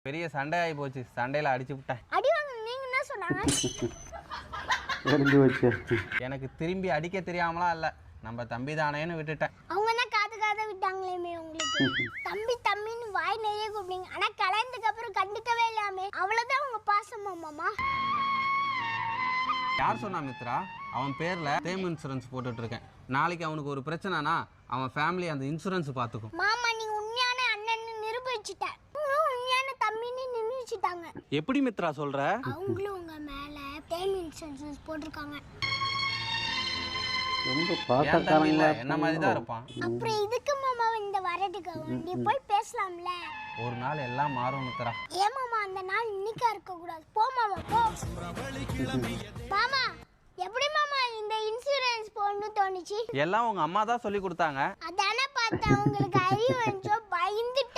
பெரிய சண்டை ஆகி போச்சு. சண்டையில அடிச்சு விட்டேன். அடி வாங்க நீங்க என்ன சொன்னாங்க? தெரிஞ்சு வச்சு எனக்கு திரும்பி அடிக்க தெரியாமலாம் இல்ல, நம்ம தம்பி தானேன்னு விட்டுட்டேன். அவங்க தான் காது விட்டாங்களேமே உங்களுக்கு. தம்பி தம்பின்னு வாய் நிறைய கூப்பிடுங்க, ஆனா கல்யாணத்துக்கு அப்புறம் கண்டுக்கவே இல்லாமே. அவ்வளவுதான் உங்க பாசமா மாமா? யார் சொன்னா மித்ரா? அவன் பேர்ல டேம் இன்சூரன்ஸ் போட்டுட்டு இருக்கேன். நாளைக்கு அவனுக்கு ஒரு பிரச்சனைனா அவன் ஃபேமிலி அந்த இன்சூரன்ஸ் பாத்துக்கும். மாமா நீ உண்மையான அண்ணன்னு நிரூபிச்சிட்ட. உண்மையான தம்பின்னு நிரூபிச்சிட்டாங்க. எப்படி மித்ரா சொல்ற? அவங்களும் உங்க மேல டேம் இன்சூரன்ஸ் போட்டிருக்காங்க. ரொம்ப பாசக்காரங்களா என்ன மாதிரி தான் இருப்பான். அப்புறம் இதுக்கு மாமா இந்த வரதுக்கு வண்டி போய் பேசலாம்ல. ஒரு நாள் எல்லாம் மாறும் மித்ரா. ஏன் மாமா அந்த நாள் இன்னைக்கா இருக்க கூடாது? போ மாமா போ. மாமா எப்படி மாமா இந்த இன்சூரன்ஸ் போன்னு தோணுச்சு? எல்லாம் உங்க அம்மா தான் சொல்லி கொடுத்தாங்க. அதானே பார்த்தா உங்களுக்கு அறிவு வந்துச்சோ பயந்துட்டு